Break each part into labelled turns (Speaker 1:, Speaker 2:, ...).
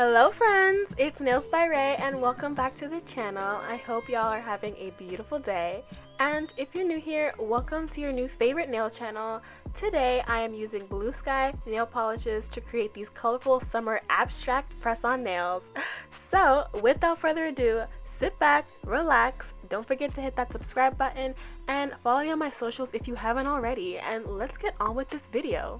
Speaker 1: Hello friends, it's nailsbyrey and welcome back to the channel. I hope y'all are having a beautiful day. And if you're new here, welcome to your new favorite nail channel. Today I am using BlueSky nail polishes to create these colorful summer abstract press-on nails. So without further ado, sit back, relax, don't forget to hit that subscribe button and follow me on my socials if you haven't already, and let's get on with this video.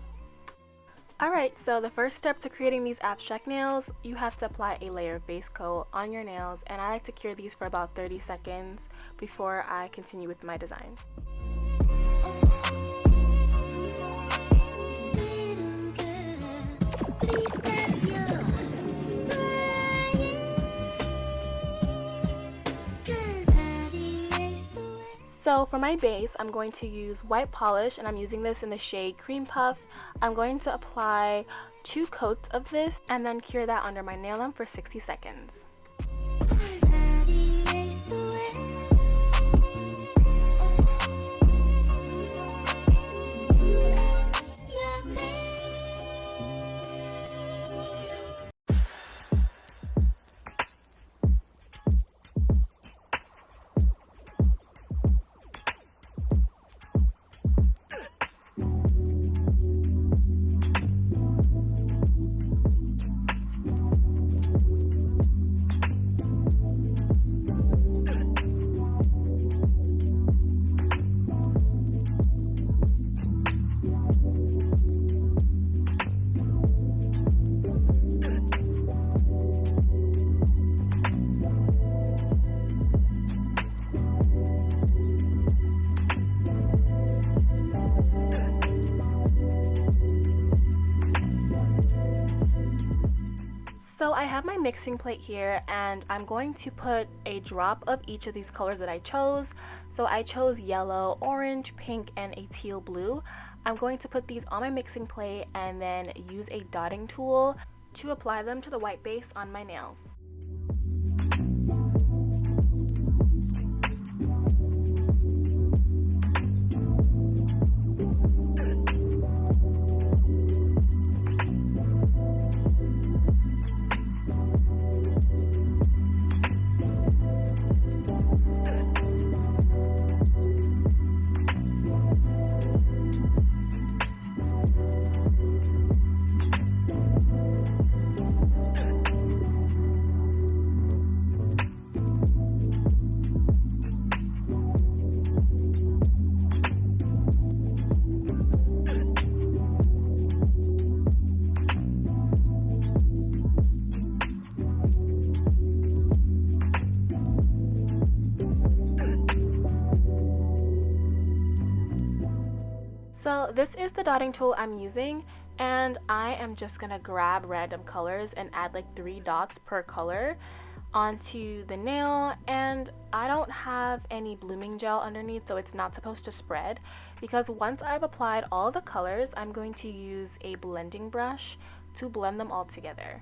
Speaker 1: Alright, so the first step to creating these abstract nails, you have to apply a layer of base coat on your nails, and I like to cure these for about 30 seconds before I continue with my design. So for my base, I'm going to use white polish, and I'm using this in the shade Cream Puff. I'm going to apply 2 coats of this and then cure that under my nail lamp for 60 seconds. So I have my mixing plate here, and I'm going to put a drop of each of these colors that I chose. So I chose yellow, orange, pink, and a teal blue. I'm going to put these on my mixing plate and then use a dotting tool to apply them to the white base on my nails. So this is the dotting tool I'm using, and I am just gonna grab random colors and add like 3 dots per color onto the nail. And I don't have any blooming gel underneath, so it's not supposed to spread, because once I've applied all the colors, I'm going to use a blending brush to blend them all together.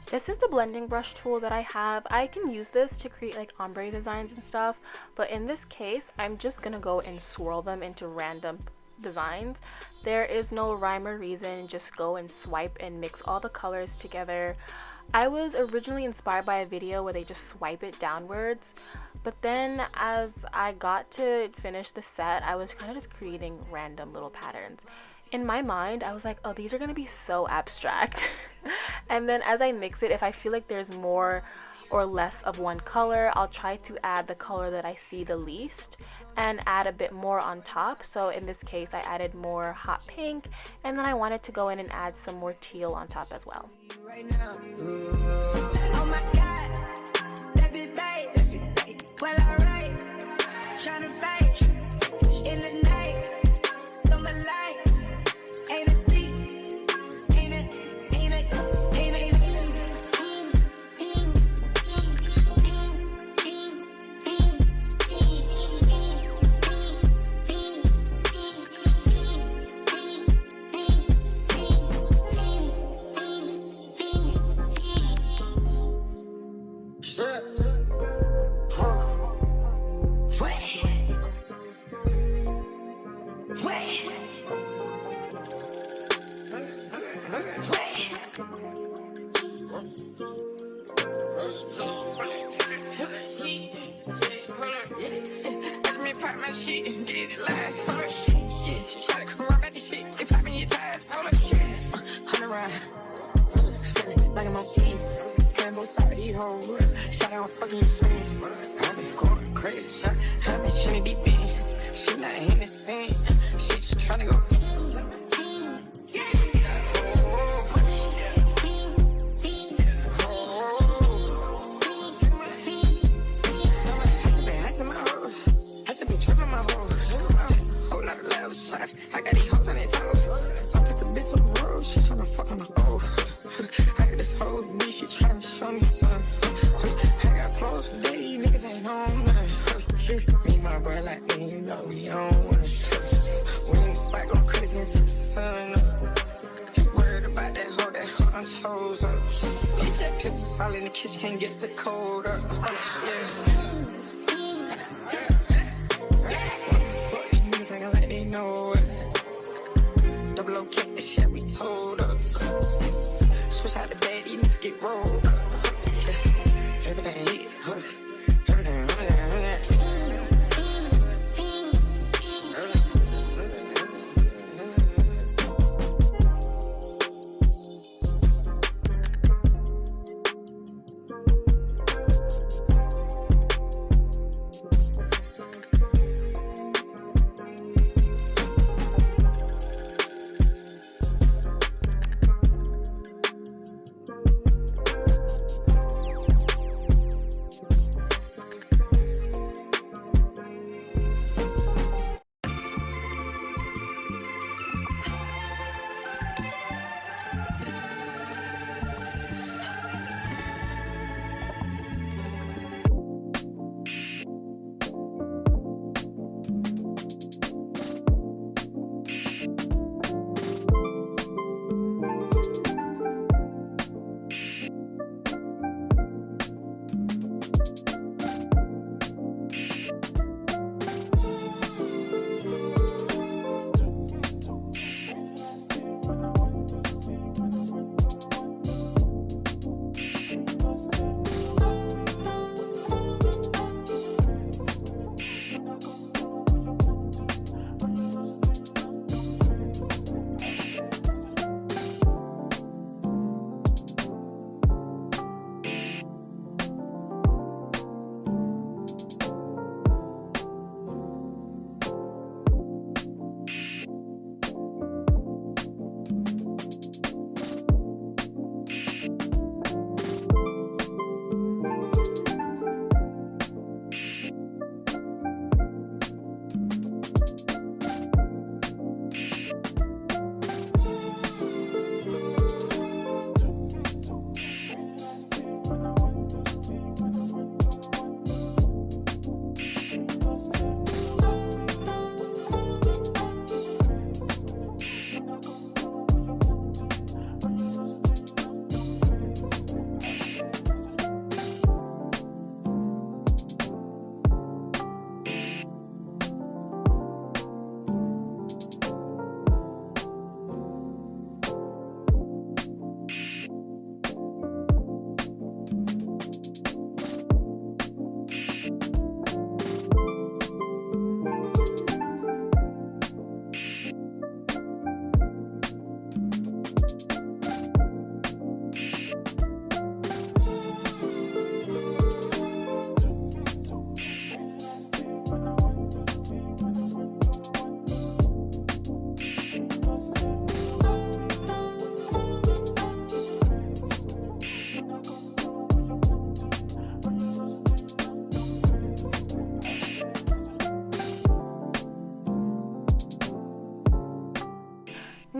Speaker 1: This is the blending brush tool that I have. I can use this to create like ombre designs and stuff, but in this case, I'm just gonna go and swirl them into random designs. There is no rhyme or reason, just go and swipe and mix all the colors together. I was originally inspired by a video where they just swipe it downwards, but then as I got to finish the set, I was kind of just creating random little patterns. In my mind, I was like, oh, these are gonna be so abstract. And then as I mix it, if I feel like there's more or less of one color, I'll try to add the color that I see the least and add a bit more on top. So in this case, I added more hot pink, and then I wanted to go in and add some more teal on top as well. Right now. Oh my God, that be bait. Well, alright, trying to fight.
Speaker 2: Watch me pop my shit and get it live. Hold up, shit. Yeah, try to come around back this shit. They popping your ties. Hold up, shit. 100 round. Feeling like I'm on team. Can't both side of these hoes. Shot out fucking your friends. I been going crazy. Shot. I been hitting deep in. She not in the scene. She just tryna go. I got these hoes on their toes. I put the bitch on the road. She tryna fuck on the old. I got this whole bitch. She tryna show me something. I got flows for days. Niggas ain't on nothing. Me, my bro, like me, you know we on one. We in the spot go crazy until the sun up. He worried about that hoe I'm chose up. He said pistol solid in the kitchen, can't get the cold up. Yeah. Like they know it. Double O kick the shit we told us. Switch out the bed, these niggas get rolled up. Everything hit, everything.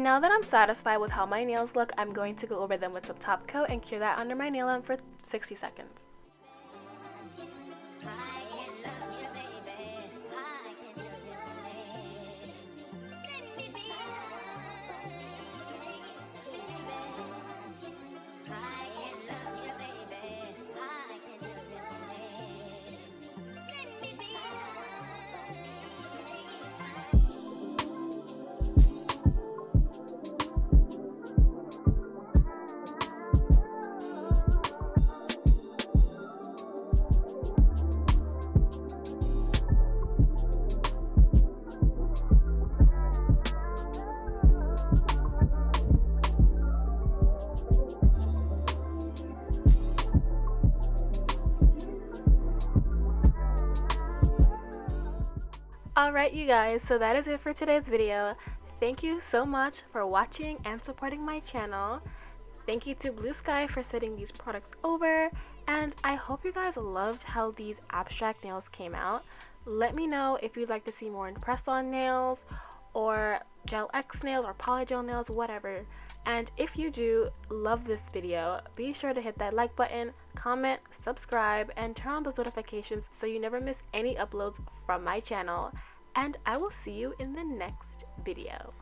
Speaker 1: Now that I'm satisfied with how my nails look, I'm going to go over them with some top coat and cure that under my nail lamp for 60 seconds. Alright you guys, so that is it for today's video. Thank you so much for watching and supporting my channel. Thank you to BlueSky for sending these products over, and I hope you guys loved how these abstract nails came out. Let me know if you'd like to see more press-on nails or gel X nails or polygel nails, whatever. And if you do love this video, be sure to hit that like button, comment, subscribe, and turn on those notifications so you never miss any uploads from my channel. And I will see you in the next video.